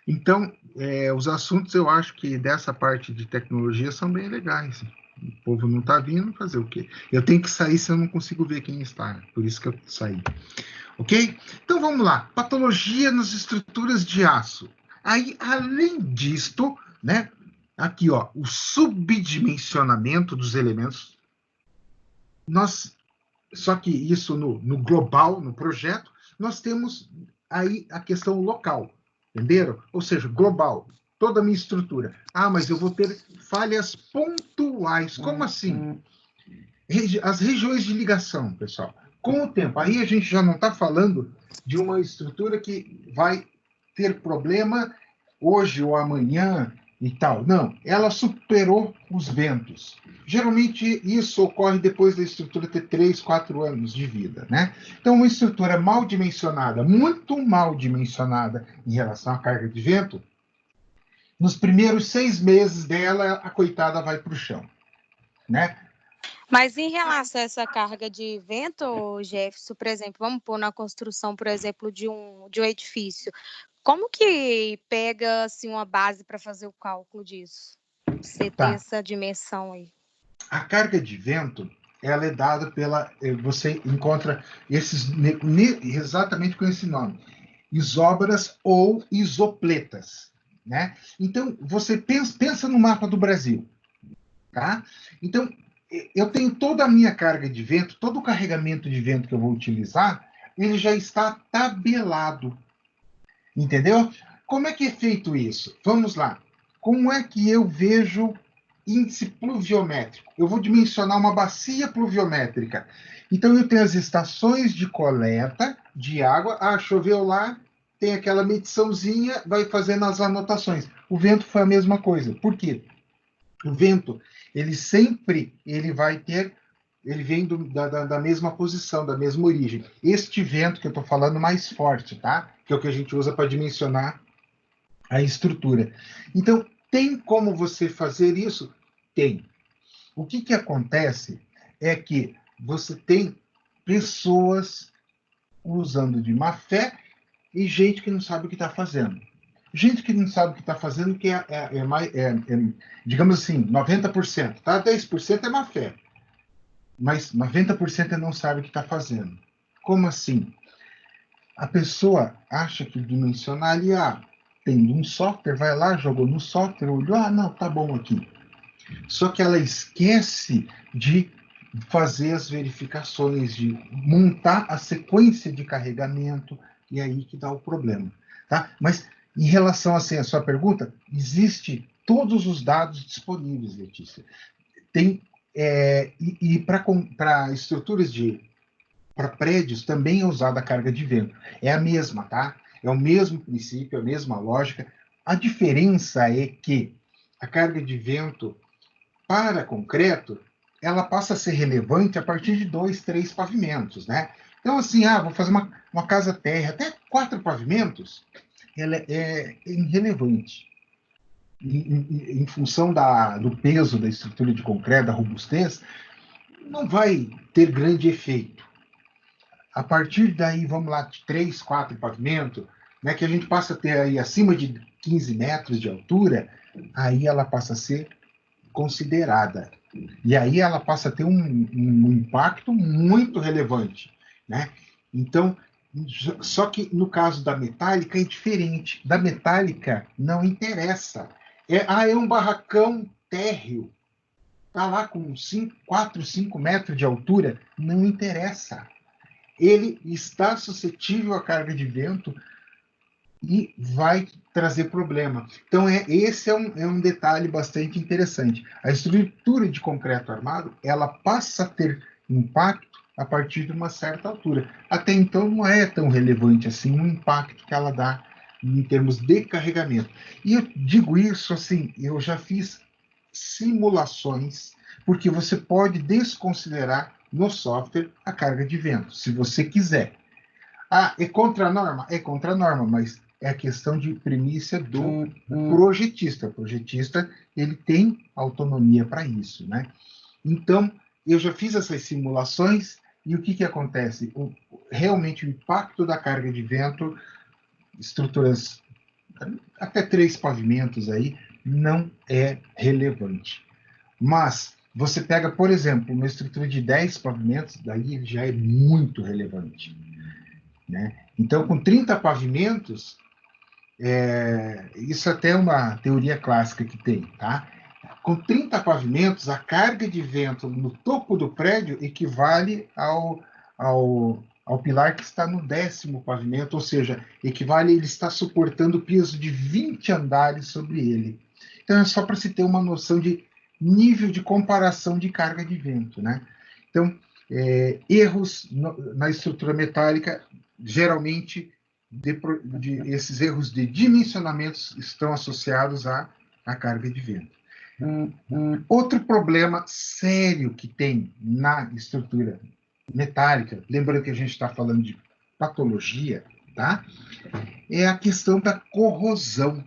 Então, os assuntos, eu acho que dessa parte de tecnologia são bem legais. O povo não está vindo, fazer o quê? Eu tenho que sair se eu não consigo ver quem está. Por isso que eu saí. Ok? Então vamos lá. Patologia nas estruturas de aço. Aí, além disto, né? Aqui, ó, o subdimensionamento dos elementos. Nós, só que isso no global, no projeto, nós temos aí a questão local, entenderam? Ou seja, global, toda a minha estrutura. Ah, mas eu vou ter falhas pontuais. Como assim? As regiões de ligação, pessoal. Com o tempo, aí a gente já não está falando de uma estrutura que vai ter problema hoje ou amanhã e tal. Não, ela superou os ventos. Geralmente isso ocorre depois da estrutura ter 3, 4 anos de vida, né? Então, uma estrutura mal dimensionada, muito mal dimensionada em relação à carga de vento, nos primeiros 6 meses dela, a coitada vai para o chão, né? Mas em relação a essa carga de vento, Jefferson, por exemplo, vamos pôr na construção, por exemplo, de um edifício. Como que pega assim, uma base para fazer o cálculo disso? Você ter Tá. essa dimensão aí. A carga de vento, ela é dada pela. Você encontra esses exatamente com esse nome: isóbaras ou isopletas. Né? Então, você pensa no mapa do Brasil. Tá? Então, eu tenho toda a minha carga de vento, todo o carregamento de vento que eu vou utilizar, ele já está tabelado. Entendeu? Como é que é feito isso? Vamos lá. Como é que eu vejo índice pluviométrico? Eu vou dimensionar uma bacia pluviométrica. Então, eu tenho as estações de coleta de água. Ah, choveu lá, tem aquela mediçãozinha, vai fazendo as anotações. O vento foi a mesma coisa. Por quê? O vento, ele vai ter, ele vem da mesma posição, da mesma origem. Este vento que eu estou falando mais forte, tá? Que é o que a gente usa para dimensionar a estrutura. Então, tem como você fazer isso? Tem. O que acontece é que você tem pessoas usando de má fé e gente que não sabe o que está fazendo. Gente que não sabe o que está fazendo, que digamos assim, 90%, tá? 10% é má fé, mas 90% não sabe o que está fazendo. Como assim? A pessoa acha que dimensionar ali, tem um software, vai lá, jogou no software, olhou, não, tá bom aqui. Só que ela esquece de fazer as verificações, de montar a sequência de carregamento, e aí que dá o problema. Tá? Mas, em relação assim, à sua pergunta, existe todos os dados disponíveis, Letícia. Tem, e para estruturas para prédios também é usada a carga de vento. É a mesma, tá? É o mesmo princípio, a mesma lógica. A diferença é que a carga de vento para concreto, ela passa a ser relevante a partir de 2, 3 pavimentos, né? Então, assim, vou fazer uma casa térrea, até 4 pavimentos, ela é irrelevante. Em função do peso da estrutura de concreto, da robustez, não vai ter grande efeito. A partir daí, vamos lá, de 3, 4 pavimentos, né, que a gente passa a ter aí acima de 15 metros de altura, aí ela passa a ser considerada. E aí ela passa a ter um impacto muito relevante, né? Então, só que no caso da metálica é diferente. Da metálica não interessa. É um barracão térreo, tá lá com 4, 5 metros de altura, não interessa. Ele está suscetível à carga de vento e vai trazer problema. Então, esse é um detalhe bastante interessante. A estrutura de concreto armado, ela passa a ter impacto a partir de uma certa altura. Até então, não é tão relevante assim o impacto que ela dá em termos de carregamento. E eu digo isso assim, eu já fiz simulações, porque você pode desconsiderar no software a carga de vento, se você quiser. É contra a norma? É contra a norma, mas é a questão de primícia do projetista. O projetista, ele tem autonomia para isso, né? Então, eu já fiz essas simulações e o que acontece? Realmente, o impacto da carga de vento, estruturas até 3 pavimentos aí, não é relevante. Mas você pega, por exemplo, uma estrutura de 10 pavimentos, daí já é muito relevante, né? Então, com 30 pavimentos, isso até é uma teoria clássica que tem, tá? Com 30 pavimentos, a carga de vento no topo do prédio equivale ao pilar que está no 10º pavimento, ou seja, ele está suportando o peso de 20 andares sobre ele. Então, é só para se ter uma noção de nível de comparação de carga de vento, né? Então, erros na estrutura metálica, geralmente, esses erros de dimensionamentos estão associados à carga de vento. Outro problema sério que tem na estrutura metálica, lembrando que a gente está falando de patologia, tá? É a questão da corrosão.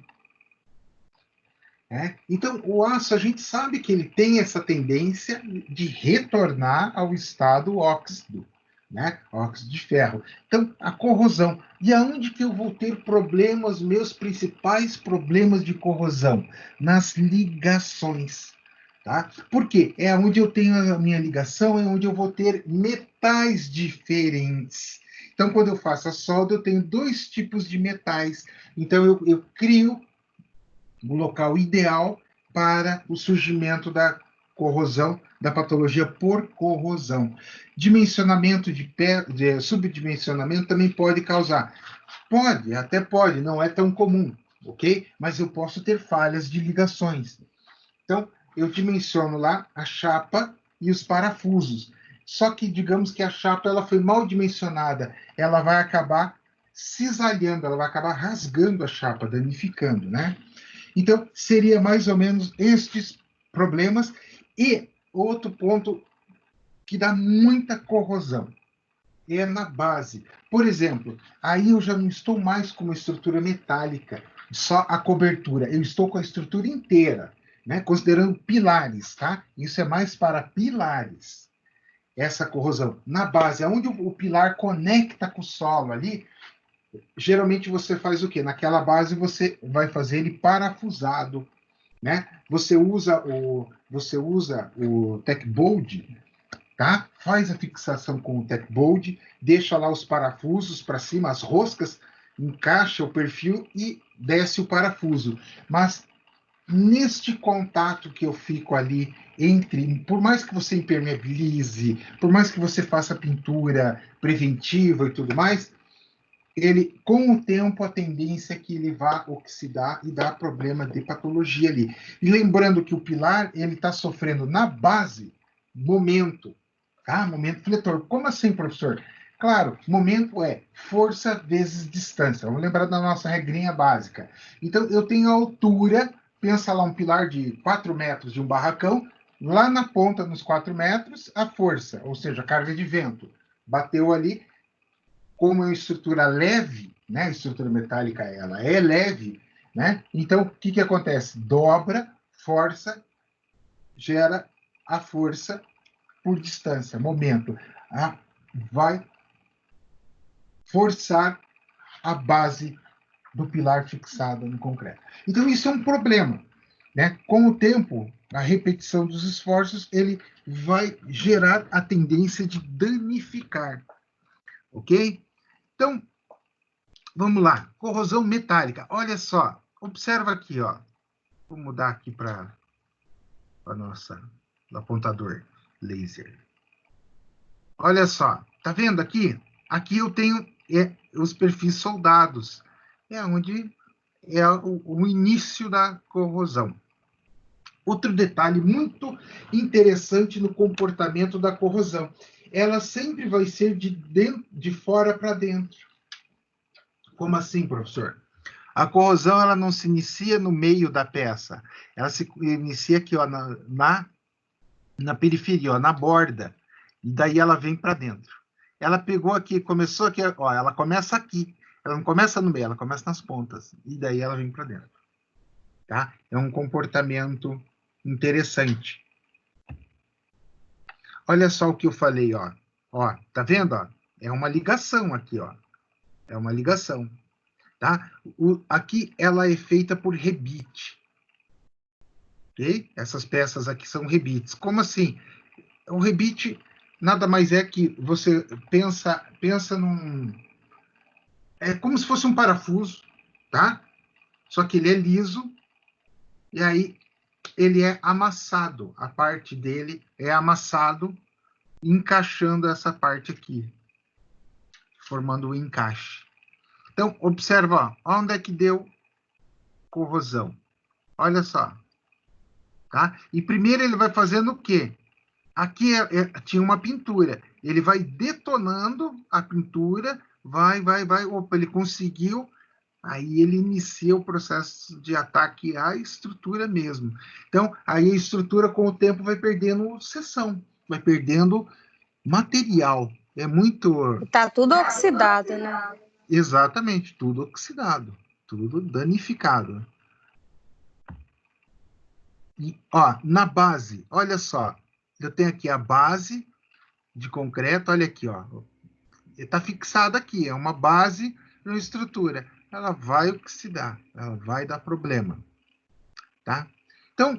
Então, o aço, a gente sabe que ele tem essa tendência de retornar ao estado óxido, né? Óxido de ferro. Então, a corrosão. E aonde que eu vou ter problemas, meus principais problemas de corrosão? Nas ligações. Tá? Por quê? É onde eu tenho a minha ligação, é onde eu vou ter metais diferentes. Então, quando eu faço a solda, eu tenho 2 tipos de metais. Então, eu crio o local ideal para o surgimento da corrosão, da patologia por corrosão. Dimensionamento de subdimensionamento também pode causar. Pode, até pode, não é tão comum, ok? Mas eu posso ter falhas de ligações. Então, eu dimensiono lá a chapa e os parafusos. Só que, digamos que a chapa ela foi mal dimensionada, ela vai acabar cisalhando, ela vai acabar rasgando a chapa, danificando, né? Então, seria mais ou menos estes problemas. E outro ponto que dá muita corrosão é na base. Por exemplo, aí eu já não estou mais com uma estrutura metálica, só a cobertura. Eu estou com a estrutura inteira, né? Considerando pilares, tá? Isso é mais para pilares, essa corrosão. Na base, onde o pilar conecta com o solo ali, geralmente você faz o quê? Naquela base você vai fazer ele parafusado, né? Você usa o tech bolt, tá? Faz a fixação com o tech bolt, deixa lá os parafusos para cima, as roscas, encaixa o perfil e desce o parafuso. Mas neste contato que eu fico ali por mais que você impermeabilize, por mais que você faça pintura preventiva e tudo mais, ele, com o tempo, a tendência é que ele vá oxidar e dar problema de patologia ali. E lembrando que o pilar, ele está sofrendo na base momento, tá? Momento fletor. Como assim, professor? Claro, momento é força vezes distância. Vamos lembrar da nossa regrinha básica. Então, eu tenho a altura, pensa lá um pilar de 4 metros de um barracão, lá na ponta, nos 4 metros, a força, ou seja, a carga de vento. Bateu ali, como é uma estrutura leve, né? A estrutura metálica ela é leve, né? Então, o que acontece? Dobra, força, gera a força por distância, momento. Vai forçar a base do pilar fixada no concreto. Então, isso é um problema, né? Com o tempo, a repetição dos esforços, ele vai gerar a tendência de danificar, ok? Então, vamos lá, corrosão metálica. Olha só, observa aqui, ó. Vou mudar aqui para a nossa apontador laser. Olha só, tá vendo aqui? Aqui eu tenho os perfis soldados. É onde é o início da corrosão. Outro detalhe muito interessante no comportamento da corrosão. Ela sempre vai ser de fora para dentro. Como assim, professor? A corrosão ela não se inicia no meio da peça, ela se inicia aqui, ó, na periferia, ó, na borda, e daí ela vem para dentro. Ela pegou aqui, começou aqui, ó, ela começa aqui, ela não começa no meio, ela começa nas pontas, e daí ela vem para dentro. Tá? É um comportamento interessante. Olha só o que eu falei, ó. Ó, tá vendo? Ó? É uma ligação aqui, ó. É uma ligação. tá? Aqui ela é feita por rebite, ok? Essas peças aqui são rebites. Como assim? O rebite nada mais é que você pensa num... É como se fosse um parafuso, tá? Só que ele é liso, e aí ele é amassado. A parte dele é amassado, encaixando essa parte aqui, formando o encaixe. Então, observa, ó, onde é que deu corrosão. Olha só, tá? E primeiro ele vai fazendo o quê? Aqui tinha uma pintura. Ele vai detonando a pintura, vai. Opa, ele conseguiu. Aí ele inicia o processo de ataque à estrutura mesmo. Então, aí a estrutura, com o tempo, vai perdendo seção, vai perdendo material. É muito... Tá tudo oxidado, né? Exatamente, tudo oxidado, tudo danificado. E, ó, na base, olha só, eu tenho aqui a base de concreto, olha aqui, ó. Está fixada aqui, é uma base uma estrutura. Ela vai oxidar, ela vai dar problema, tá? Então,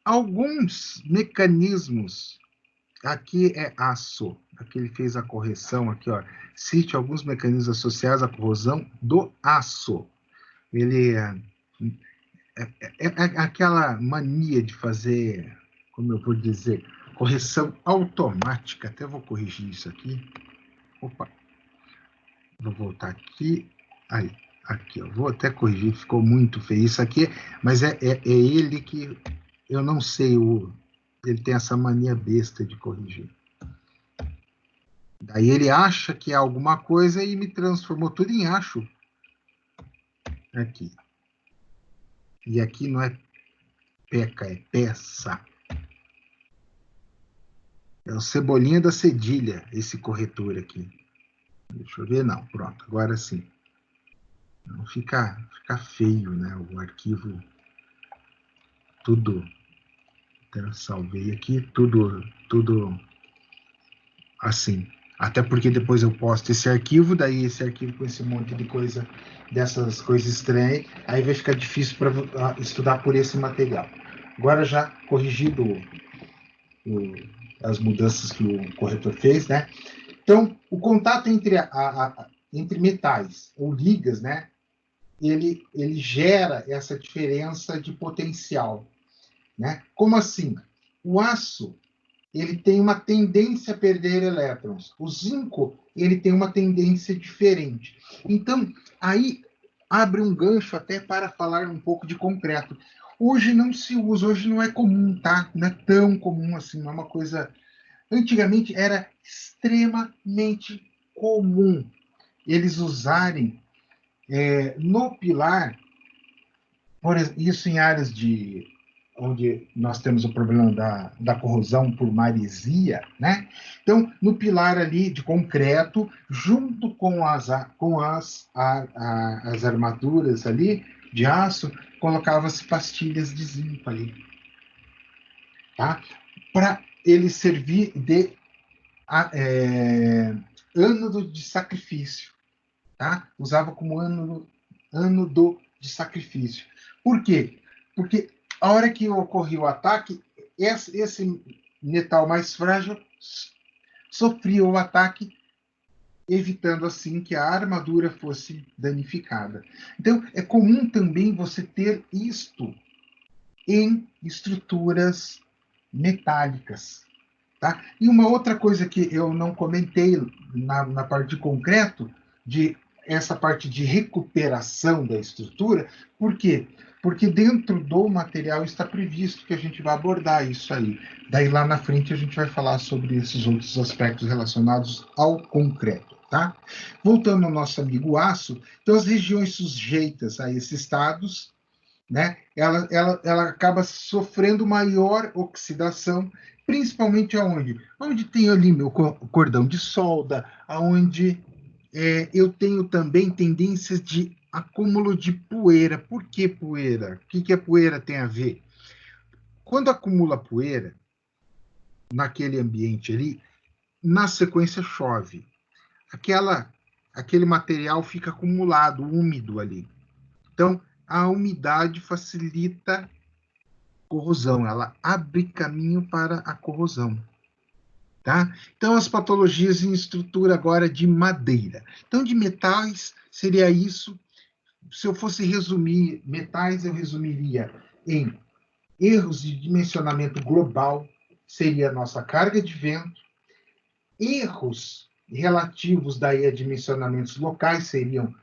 alguns mecanismos, aqui é aço, aqui ele fez a correção, aqui, ó, cite alguns mecanismos associados à corrosão do aço. Ele é aquela mania de fazer, como eu vou dizer, correção automática. Até vou corrigir isso aqui. Opa, vou voltar aqui. Aí, aqui, ó. Vou até corrigir, ficou muito feio isso aqui, mas é ele que eu não sei, ele tem essa mania besta de corrigir. Daí ele acha que é alguma coisa e me transformou tudo em acho. Aqui. E aqui não é peca, é peça. É o Cebolinha da Cedilha, esse corretor aqui. Deixa eu ver, não. Pronto, agora sim. Não fica feio, né? O arquivo, tudo. Então, salvei aqui, tudo assim. Até porque depois eu posto esse arquivo, daí esse arquivo com esse monte de coisa, dessas coisas estranhas, aí vai ficar difícil para estudar por esse material. Agora já corrigido as mudanças que o corretor fez, né? Então, o contato entre metais ou ligas, né? Ele gera essa diferença de potencial, né? Como assim? O aço, ele tem uma tendência a perder elétrons. O zinco, ele tem uma tendência diferente. Então, aí abre um gancho até para falar um pouco de concreto. Hoje não se usa, hoje não é comum, tá? Não é tão comum assim, não é uma coisa... Antigamente era extremamente comum eles usarem no pilar, isso em áreas onde nós temos o problema da corrosão por maresia, né? Então, no pilar ali de concreto, junto com as armaduras ali de aço, colocava-se pastilhas de zinco ali, tá? Para ele servir de ânodo de sacrifício, tá? Usava como ânodo de sacrifício. Por quê? Porque a hora que ocorria o ataque, esse metal mais frágil sofria o ataque, evitando assim que a armadura fosse danificada. Então, é comum também você ter isto em estruturas metálicas. Tá? E uma outra coisa que eu não comentei na parte de concreto, de essa parte de recuperação da estrutura, por quê? Porque dentro do material está previsto que a gente vai abordar isso aí. Daí lá na frente a gente vai falar sobre esses outros aspectos relacionados ao concreto. Tá? Voltando ao nosso amigo aço, então as regiões sujeitas a esses estados, né, ela acaba sofrendo maior oxidação, principalmente aonde? Onde tem ali meu cordão de solda, aonde eu tenho também tendências de acúmulo de poeira. Por que poeira? O que a poeira tem a ver? Quando acumula poeira naquele ambiente ali, na sequência chove. aquele material fica acumulado, úmido ali. Então, a umidade facilita a corrosão, ela abre caminho para a corrosão. Tá? Então, as patologias em estrutura agora de madeira. Então, de metais, seria isso. Se eu fosse resumir metais, eu resumiria em erros de dimensionamento global, seria a nossa carga de vento. Erros relativos daí a dimensionamentos locais seriam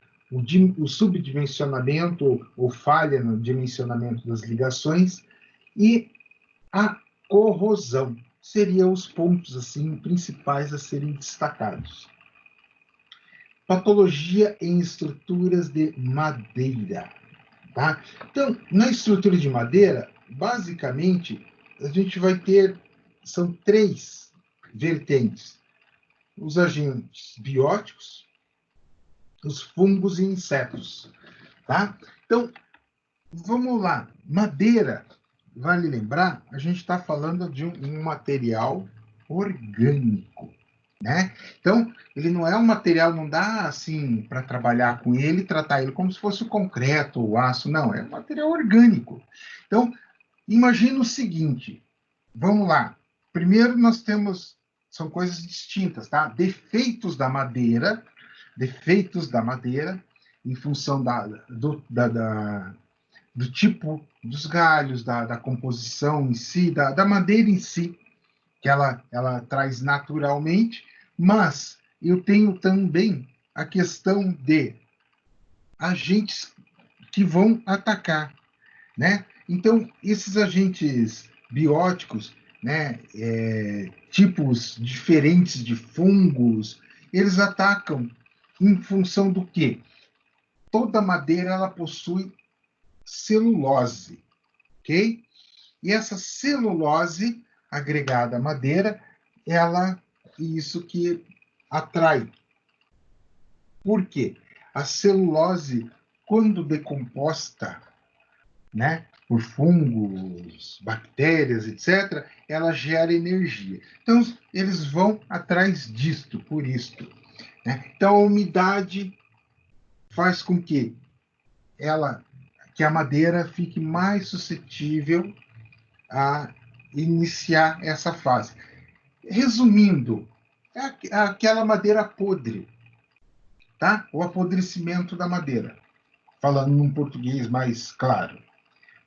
o subdimensionamento ou falha no dimensionamento das ligações e a corrosão seriam os pontos assim principais a serem destacados. Patologia em estruturas de madeira. Tá? Então, na estrutura de madeira, basicamente, a gente vai ter, são 3 vertentes. Os agentes bióticos, os fungos e insetos. Tá? Então, vamos lá. Madeira, vale lembrar, a gente está falando de um material orgânico. Né? Então, ele não é um material, não dá assim para trabalhar com ele e tratar ele como se fosse o concreto ou o aço, não, é um material orgânico. Então, imagina o seguinte, vamos lá. Primeiro nós temos, são coisas distintas, tá? Defeitos da madeira, em função do tipo dos galhos, da composição em si, da madeira em si, que ela traz naturalmente, mas eu tenho também a questão de agentes que vão atacar, né? Então, esses agentes bióticos, né, tipos diferentes de fungos, eles atacam em função do quê? Toda madeira ela possui celulose, ok? E essa celulose agregada à madeira, isso que atrai. Por quê? A celulose, quando decomposta, né, por fungos, bactérias, etc., ela gera energia. Então, eles vão atrás disto, por isto. Né? Então, a umidade faz com que a madeira fique mais suscetível a iniciar essa fase. Resumindo, é aquela madeira podre, tá? O apodrecimento da madeira, falando num português mais claro,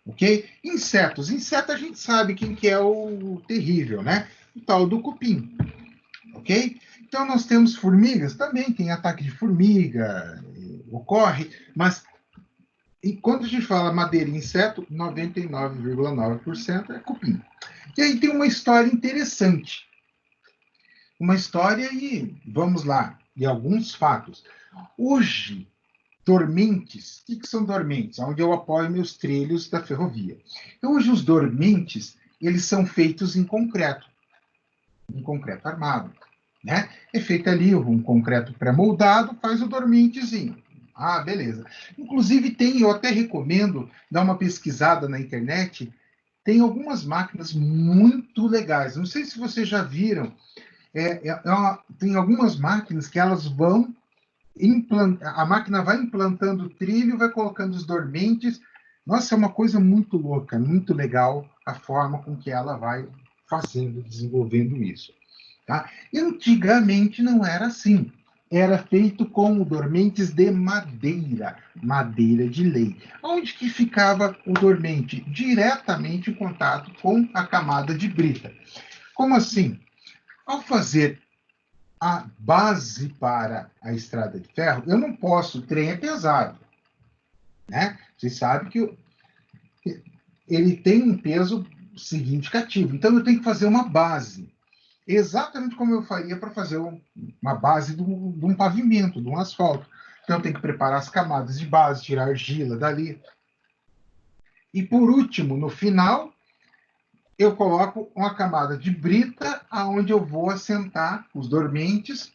ok? Insetos. Inseto a gente sabe quem que é o terrível, né? O tal do cupim, ok? Então nós temos formigas, também tem ataque de formiga, ocorre, mas e quando a gente fala madeira e inseto, 99,9% é cupim. E aí tem uma história interessante. Uma história e vamos lá, e alguns fatos. Hoje, dormentes, o que são dormentes? Onde eu apoio meus trilhos da ferrovia. Então, hoje os dormentes, eles são feitos em concreto armado. Né? É feito ali um concreto pré-moldado, faz o dormentezinho. Ah, beleza. Inclusive eu até recomendo dar uma pesquisada na internet, tem algumas máquinas muito legais. Não sei se vocês já viram, tem algumas máquinas que elas vão a máquina vai implantando o trilho, vai colocando os dormentes. Nossa, é uma coisa muito louca, muito legal a forma com que ela vai fazendo, desenvolvendo isso. Tá? E antigamente não era assim. Era feito com dormentes de madeira, madeira de lei. Onde que ficava o dormente? Diretamente em contato com a camada de brita. Como assim? Ao fazer a base para a estrada de ferro, eu não posso, o trem é pesado, né? Vocês sabem que ele tem um peso significativo, então eu tenho que fazer uma base, exatamente como eu faria para fazer uma base de um pavimento, de um asfalto. Então eu tenho que preparar as camadas de base, tirar a argila dali. E por último, no final, eu coloco uma camada de brita, aonde eu vou assentar os dormentes,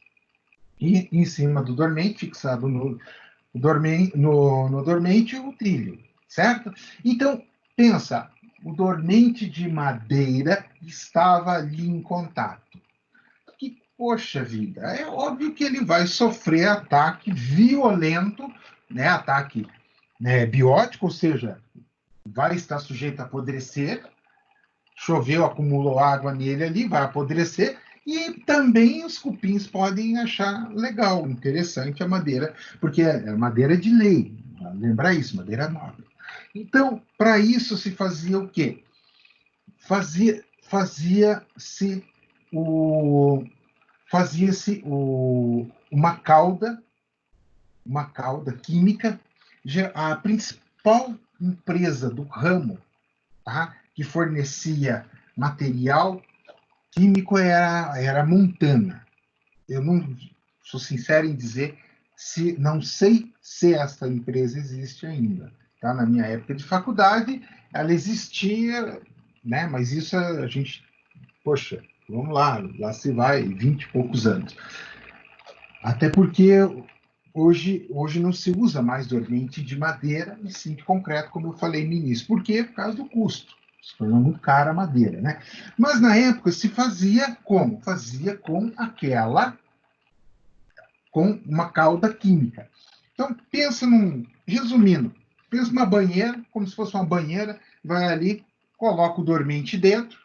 e em cima do dormente, fixado no dormente, o trilho, certo? Então, pensa, o dormente de madeira estava ali em contato. poxa vida, é óbvio que ele vai sofrer ataque violento, né, ataque, né, biótico, ou seja, vai estar sujeito a apodrecer, choveu, acumulou água nele ali, vai apodrecer, e também os cupins podem achar legal, interessante a madeira, porque é madeira de lei, lembra isso, madeira nobre. Então, para isso se fazia o quê? Fazia-se o fazia-se uma cauda química. A principal empresa do ramo, tá, que fornecia material químico era a Montana. Eu não sou sincero em dizer se não sei se essa empresa existe ainda. Tá? Na minha época de faculdade, ela existia, né? Mas isso a gente, poxa, vamos lá se vai 20 e poucos anos. Até porque hoje não se usa mais dormente de madeira, e sim de concreto, como eu falei no início. Por quê? Por causa do custo. Se tornou muito cara a madeira, né? Mas na época se fazia como? Fazia com uma cauda química. Então, resumindo, pensa numa banheira, como se fosse uma banheira, vai ali, coloca o dormente dentro,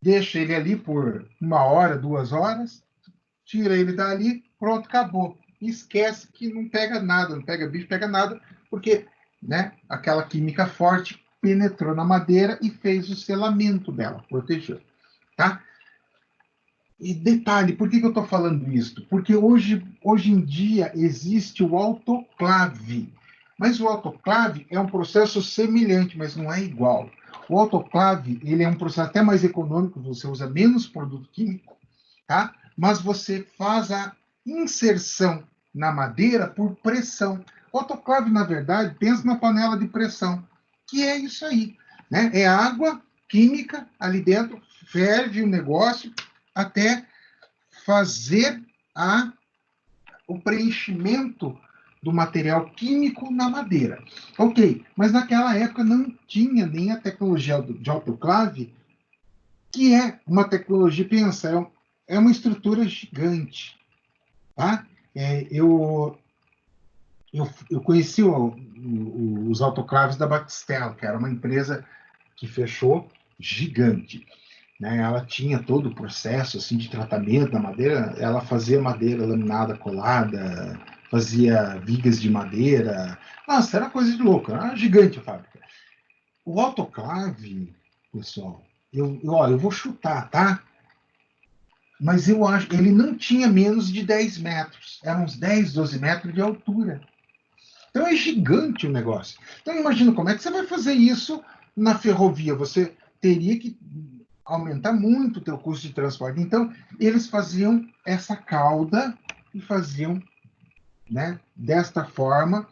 deixa ele ali por 1 hora, 2 horas, tira ele dali, pronto, acabou. E esquece que não pega nada, não pega bicho, pega nada, porque, né, aquela química forte penetrou na madeira e fez o selamento dela, protegeu, tá? E detalhe, por que eu estou falando isso? Porque hoje em dia existe o autoclave. Mas o autoclave é um processo semelhante, mas não é igual. O autoclave ele é um processo até mais econômico, você usa menos produto químico, tá? Mas você faz a inserção na madeira por pressão. O autoclave, na verdade, pensa na panela de pressão, que é isso aí, né? É água química ali dentro, ferve o negócio até fazer o preenchimento do material químico na madeira. Ok, mas naquela época não tinha nem a tecnologia de autoclave, que é uma tecnologia, pensa, é uma estrutura gigante. Tá? Eu conheci os autoclaves da Baxtel, que era uma empresa que fechou gigante. Né? Ela tinha todo o processo assim, de tratamento da madeira, ela fazia madeira laminada colada, fazia vigas de madeira. Nossa, era coisa de louco, era gigante a fábrica. O autoclave, pessoal, eu vou chutar, tá? Mas eu acho que ele não tinha menos de 10 metros. Eram uns 10, 12 metros de altura. Então é gigante o negócio. Então imagina como é que você vai fazer isso na ferrovia. Você teria que aumentar muito o teu custo de transporte. Então eles faziam essa cauda e faziam, né, desta forma.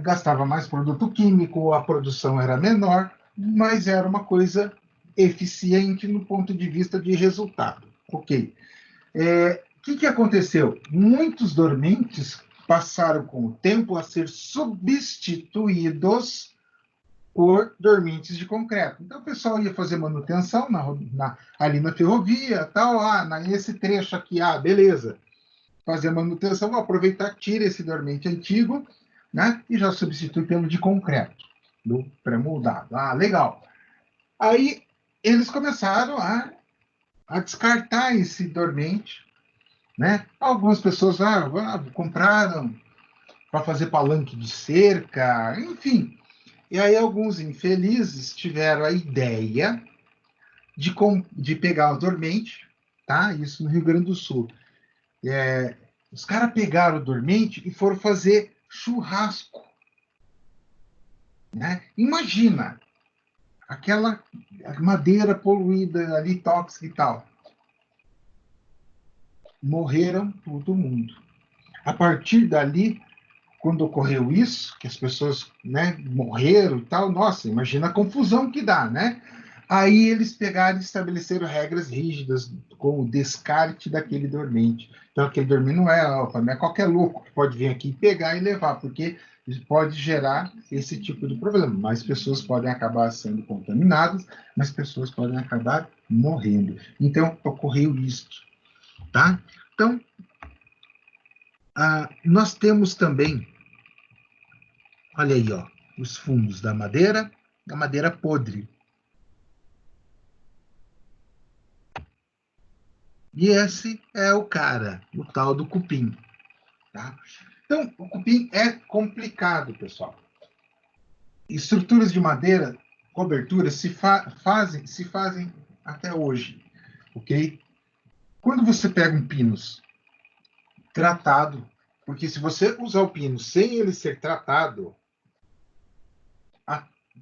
Gastava mais produto químico, a produção era menor, mas era uma coisa eficiente no ponto de vista de resultado. Ok. Que aconteceu? Muitos dormentes passaram com o tempo a ser substituídos por dormentes de concreto. Então o pessoal ia fazer manutenção ali na ferrovia, tal, nesse trecho aqui, beleza. Fazer manutenção, vou aproveitar, tira esse dormente antigo, né, e já substitui pelo de concreto, do pré-moldado. Legal. Aí eles começaram a descartar esse dormente, né? Algumas pessoas compraram para fazer palanque de cerca, enfim. E aí alguns infelizes tiveram a ideia de pegar o dormente, tá? Isso no Rio Grande do Sul. Os caras pegaram o dormente e foram fazer churrasco, né? Imagina aquela madeira poluída ali, tóxica e tal. Morreram todo mundo. A partir dali, quando ocorreu isso, que as pessoas, né, morreram e tal, nossa, imagina a confusão que dá, né? Aí eles pegaram e estabeleceram regras rígidas com o descarte daquele dormente. Então, aquele dormente não é qualquer louco que pode vir aqui pegar e levar, porque pode gerar esse tipo de problema. Mais pessoas podem acabar sendo contaminadas, mais pessoas podem acabar morrendo. Então, ocorreu isso. tá? Então, nós temos também, olha aí, ó, os fungos da madeira podre. E esse é o cara, o tal do cupim, tá? Então, o cupim é complicado, pessoal. Estruturas de madeira, coberturas, se fazem até hoje, ok? Quando você pega um pinus tratado, porque se você usar o pinus sem ele ser tratado,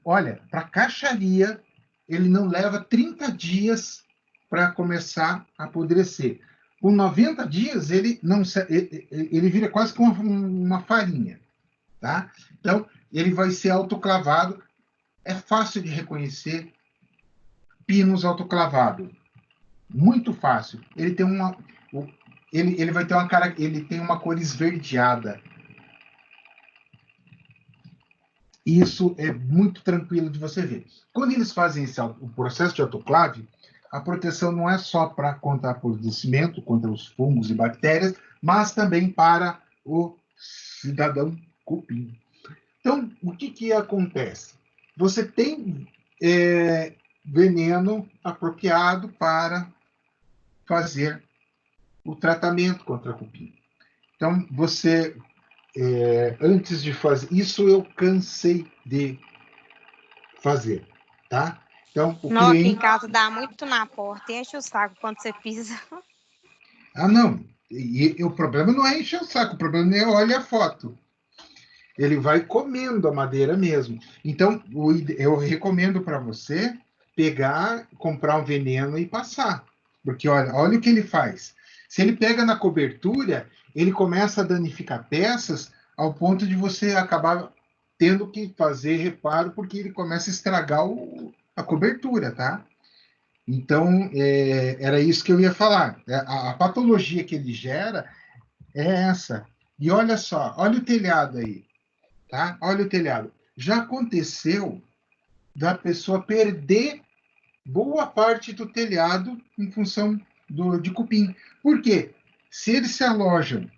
olha, para caixaria, ele não leva 30 dias para começar a apodrecer. Com 90 dias, ele vira quase que uma farinha, tá? Então, ele vai ser autoclavado. É fácil de reconhecer pinus autoclavado. Muito fácil. Ele tem ele vai ter uma cara, ele tem uma cor esverdeada. Isso é muito tranquilo de você ver. Quando eles fazem o processo de autoclave, a proteção não é só contra apodrecimento, contra os fungos e bactérias, mas também para o cidadão cupim. Então, o que acontece? Você tem veneno apropriado para fazer o tratamento contra cupim. Então, você, antes de fazer... Isso eu cansei de fazer, tá? Então, o Não, aqui em cliente... casa dá muito na porta, enche o saco quando você pisa. não. E o problema não é encher o saco, o problema é olhar a foto. Ele vai comendo a madeira mesmo. Então, eu recomendo para você pegar, comprar um veneno e passar. Porque olha o que ele faz. Se ele pega na cobertura, ele começa a danificar peças ao ponto de você acabar tendo que fazer reparo, porque ele começa a estragar a cobertura, tá? Então, era isso que eu ia falar. A patologia que ele gera é essa. E olha só, olha o telhado aí. Tá? Olha o telhado. Já aconteceu da pessoa perder boa parte do telhado em função de cupim. Por quê? Se eles se alojam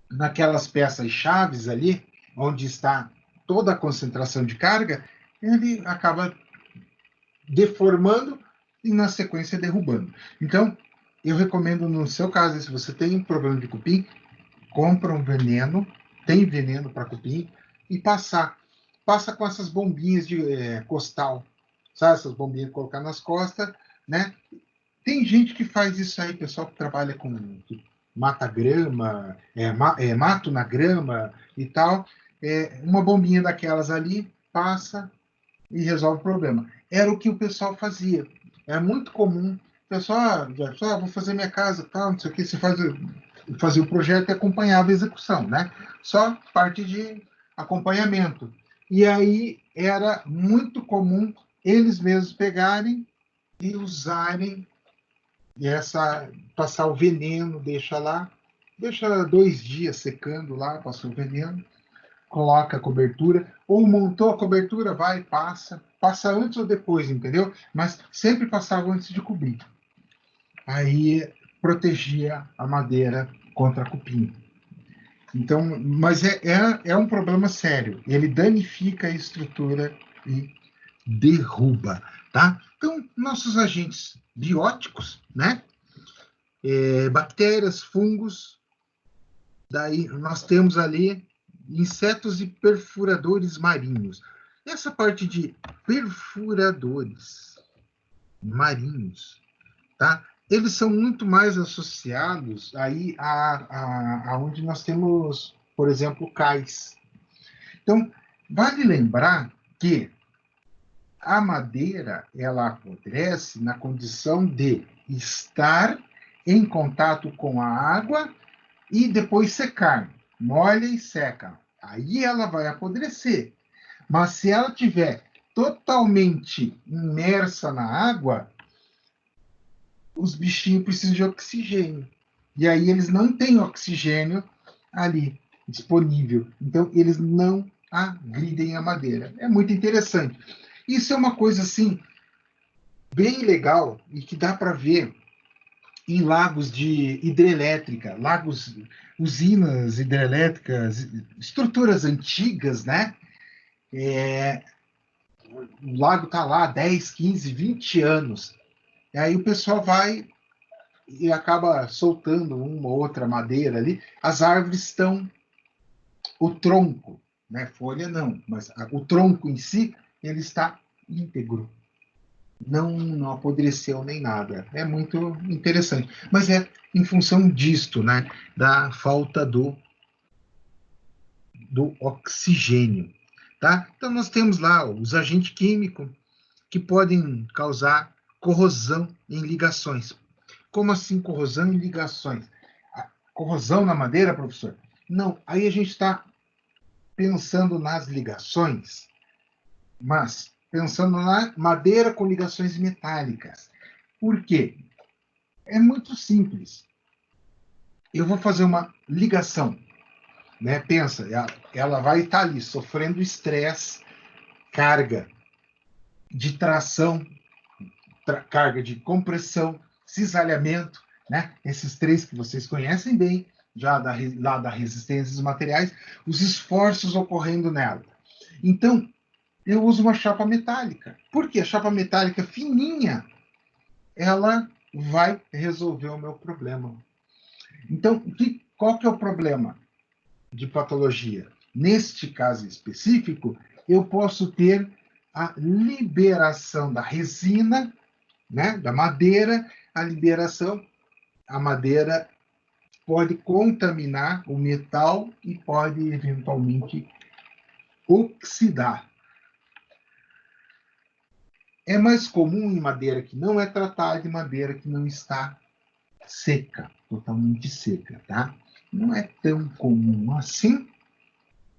naquelas peças chaves ali, onde está toda a concentração de carga, ele acaba deformando e, na sequência, derrubando. Então, eu recomendo, no seu caso, se você tem um problema de cupim, compra um veneno, tem veneno para cupim, e passa com essas bombinhas de costal, sabe? Essas bombinhas de colocar nas costas, né? Tem gente que faz isso aí, pessoal que trabalha que mata grama, mato na grama e tal. Uma bombinha daquelas ali, passa e resolve o problema. Era o que o pessoal fazia. É muito comum. O pessoal, vou fazer minha casa, tal, não sei o que, você fazia o projeto e acompanhava a execução, né? Só parte de acompanhamento. E aí era muito comum eles mesmos pegarem e usarem passar o veneno, deixa 2 dias secando lá, passou o veneno, coloca a cobertura, ou montou a cobertura, vai, passa antes ou depois, entendeu? Mas sempre passava antes de cobrir. Aí protegia a madeira contra cupim. Então, mas é um problema sério. Ele danifica a estrutura e derruba, tá? Então, nossos agentes bióticos, né? Bactérias, fungos, daí nós temos ali insetos e perfuradores marinhos. Essa parte de perfuradores marinhos, tá? Eles são muito mais associados aí a onde nós temos, por exemplo, cais. Então, vale lembrar que a madeira ela apodrece na condição de estar em contato com a água e depois secar. Molha e seca. Aí ela vai apodrecer. Mas se ela tiver totalmente imersa na água, os bichinhos precisam de oxigênio. E aí eles não têm oxigênio ali disponível. Então, eles não agridem a madeira. É muito interessante. Isso é uma coisa, assim, bem legal e que dá para ver em lagos de hidrelétrica, lagos, usinas hidrelétricas, estruturas antigas, né? O lago está lá há 10, 15, 20 anos. E aí o pessoal vai e acaba soltando uma ou outra madeira ali. As árvores estão, o tronco, né? Folha não, mas o tronco em si, ele está íntegro. Não apodreceu nem nada. É muito interessante. Mas é em função disto, né? Da falta do oxigênio. Tá? Então, nós temos lá os agentes químicos que podem causar corrosão em ligações. Como assim corrosão em ligações? A corrosão na madeira, professor? Não, aí a gente está pensando nas ligações, mas pensando na madeira com ligações metálicas. Por quê? É muito simples. Eu vou fazer uma ligação, né? Pensa, ela vai estar ali sofrendo estresse, carga de tração, carga de compressão, cisalhamento, né? Esses três que vocês conhecem bem, já lá da resistência dos materiais, os esforços ocorrendo nela. Então, eu uso uma chapa metálica. Por quê? A chapa metálica fininha, ela vai resolver o meu problema. Então, qual que é o problema de patologia? Neste caso específico, eu posso ter a liberação da resina, né, da madeira, a madeira pode contaminar o metal e pode eventualmente oxidar. É mais comum em madeira que não é tratada e madeira que não está seca, totalmente seca, tá? Não é tão comum assim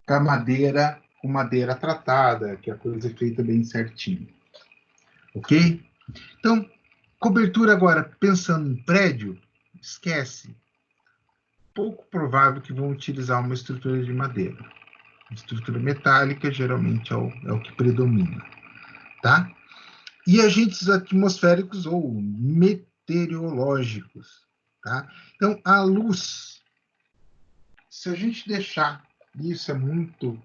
com madeira tratada, que a coisa é feita bem certinho. Ok? Então, cobertura agora, pensando em prédio, esquece. Pouco provável que vão utilizar uma estrutura de madeira. A estrutura metálica geralmente é o que predomina, tá? E agentes atmosféricos ou meteorológicos, tá? Então, a luz, se a gente deixar, isso é muito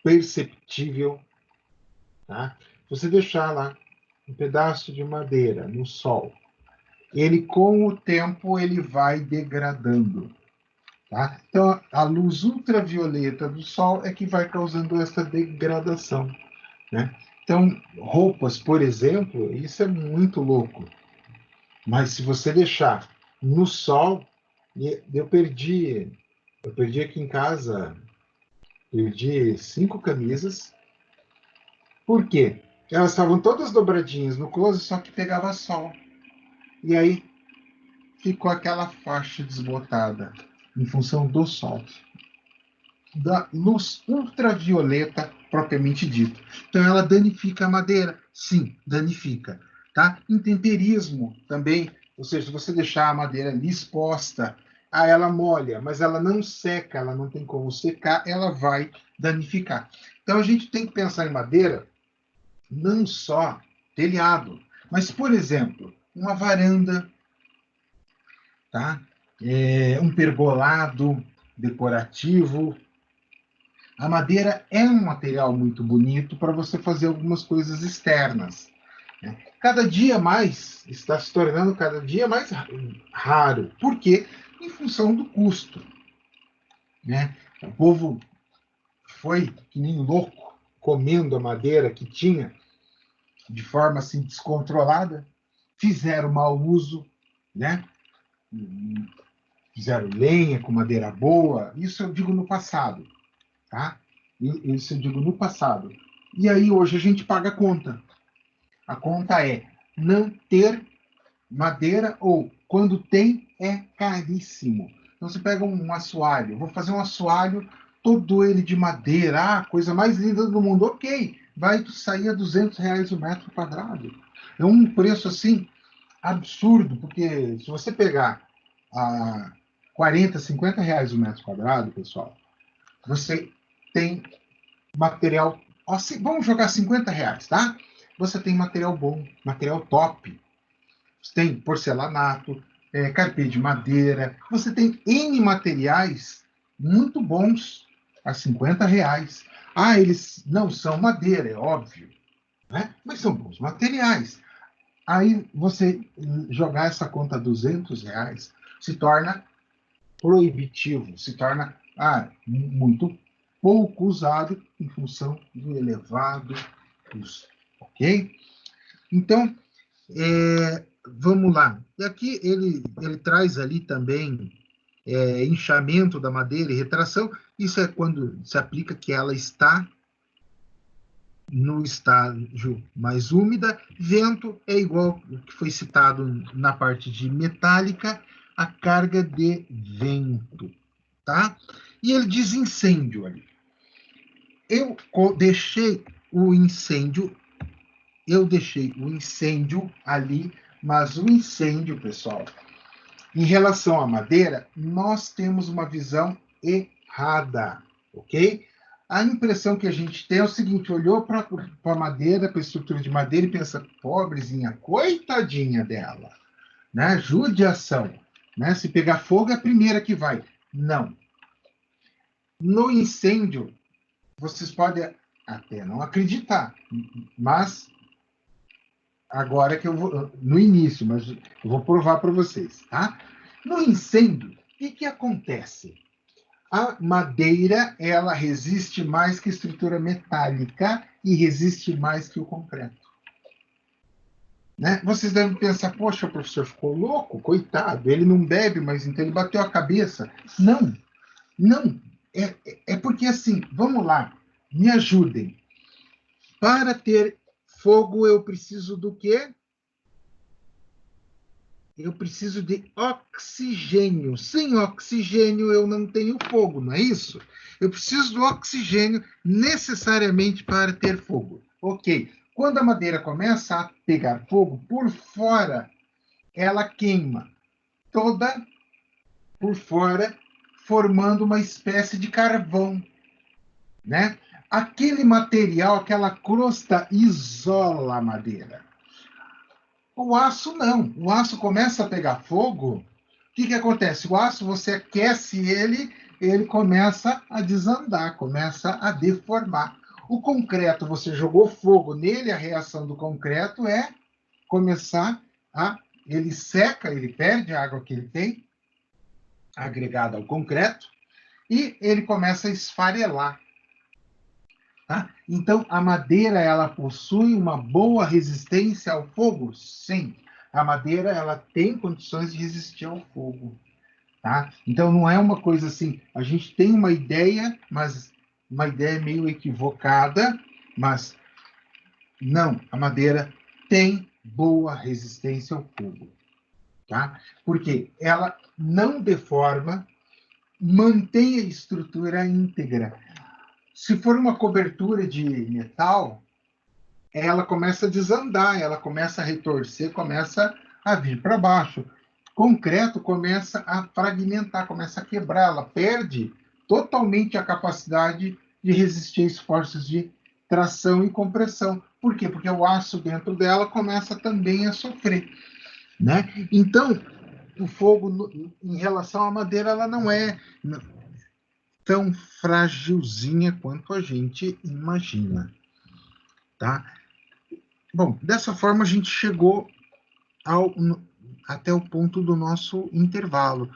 perceptível, tá? Se você deixar lá um pedaço de madeira no sol, ele com o tempo ele vai degradando, tá? Então a luz ultravioleta do sol é que vai causando essa degradação, né? Então roupas, por exemplo, isso é muito louco. Mas se você deixar no sol, eu perdi aqui em casa, perdi 5 camisas. Por quê? Elas estavam todas dobradinhas no closet, só que pegava sol. E aí ficou aquela faixa desbotada em função do sol, da luz ultravioleta propriamente dita. Então ela danifica a madeira, sim, danifica, tá? Intemperismo também, ou seja, se você deixar a madeira ali exposta, ela molha, mas ela não seca, ela não tem como secar, ela vai danificar. Então a gente tem que pensar em madeira não só telhado, mas, por exemplo, uma varanda, tá? Um pergolado decorativo. A madeira é um material muito bonito para você fazer algumas coisas externas, né? Cada dia mais está se tornando cada dia mais raro. Por quê? Em função do custo, né? O povo foi que nem louco comendo a madeira que tinha de forma assim descontrolada, fizeram mau uso, né? Fizeram lenha com madeira boa. Isso eu digo no passado, tá? Isso eu digo no passado. E aí hoje a gente paga a conta. A conta é não ter madeira ou quando tem é caríssimo. Então você pega um assoalho, vou fazer um assoalho todo ele de madeira, coisa mais linda do mundo, ok, vai sair a R$ 200 o metro quadrado. É um preço assim absurdo, porque se você pegar a 40, R$ 50 o metro quadrado, pessoal, você tem material. Vamos jogar R$ 50, tá? Você tem material bom, material top. Você tem porcelanato, carpê de madeira, você tem N materiais muito bons a R$ 50. Ah, eles não são madeira, é óbvio, né? Mas são bons materiais. Aí você jogar essa conta a R$ 200 se torna proibitivo, se torna muito pouco usado em função do elevado custo, ok? Então, vamos lá. E aqui ele traz ali também inchamento da madeira e retração. Isso é quando se aplica que ela está no estágio mais úmida. Vento é igual ao que foi citado na parte de metálica, a carga de vento, tá? E ele diz incêndio ali. Eu deixei o incêndio ali, mas o incêndio, pessoal, em relação à madeira, nós temos uma visão errada, ok? A impressão que a gente tem é o seguinte: olhou para a madeira, para a estrutura de madeira e pensa, pobrezinha, coitadinha dela, né? Judiação, né? Se pegar fogo é a primeira que vai. Não. No incêndio, vocês podem até não acreditar, mas agora que eu vou, no início, mas eu vou provar para vocês, tá? No incêndio, o que acontece? A madeira, ela resiste mais que a estrutura metálica e resiste mais que o concreto. Né? Vocês devem pensar, poxa, o professor ficou louco, coitado, ele não bebe, mas então ele bateu a cabeça. Não, não. É porque assim, vamos lá, me ajudem. Para ter fogo, eu preciso do quê? Eu preciso de oxigênio. Sem oxigênio, eu não tenho fogo, não é isso? Eu preciso do oxigênio necessariamente para ter fogo. Ok. Quando a madeira começa a pegar fogo, por fora, ela queima toda por fora, formando uma espécie de carvão, né? Aquele material, aquela crosta, isola a madeira. O aço não. O aço começa a pegar fogo. O que acontece? O aço, você aquece ele começa a desandar, começa a deformar. O concreto, você jogou fogo nele, a reação do concreto é começar a... Ele seca, ele perde a água que ele tem, agregada ao concreto, e ele começa a esfarelar. Tá? Então, a madeira, ela possui uma boa resistência ao fogo? Sim. A madeira, ela tem condições de resistir ao fogo. Tá? Então, não é uma coisa assim, a gente tem uma ideia, mas uma ideia meio equivocada, mas não, a madeira tem boa resistência ao fogo. Tá? Porque ela não deforma, mantém a estrutura íntegra. Se for uma cobertura de metal, ela começa a desandar, ela começa a retorcer, começa a vir para baixo. Concreto começa a fragmentar, começa a quebrar, ela perde totalmente a capacidade de resistir a esforços de tração e compressão. Por quê? Porque o aço dentro dela começa também a sofrer, né? Então, o fogo, em relação à madeira, ela não é tão fragilzinha quanto a gente imagina, tá? Bom, dessa forma a gente chegou até o ponto do nosso intervalo.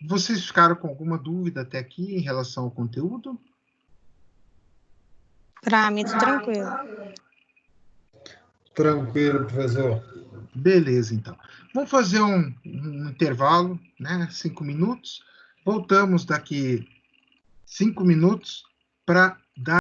Vocês ficaram com alguma dúvida até aqui em relação ao conteúdo? Para mim, tudo tranquilo. Tranquilo, professor. Beleza, então. Vamos fazer um intervalo, né? 5 minutos. Voltamos daqui 5 minutos para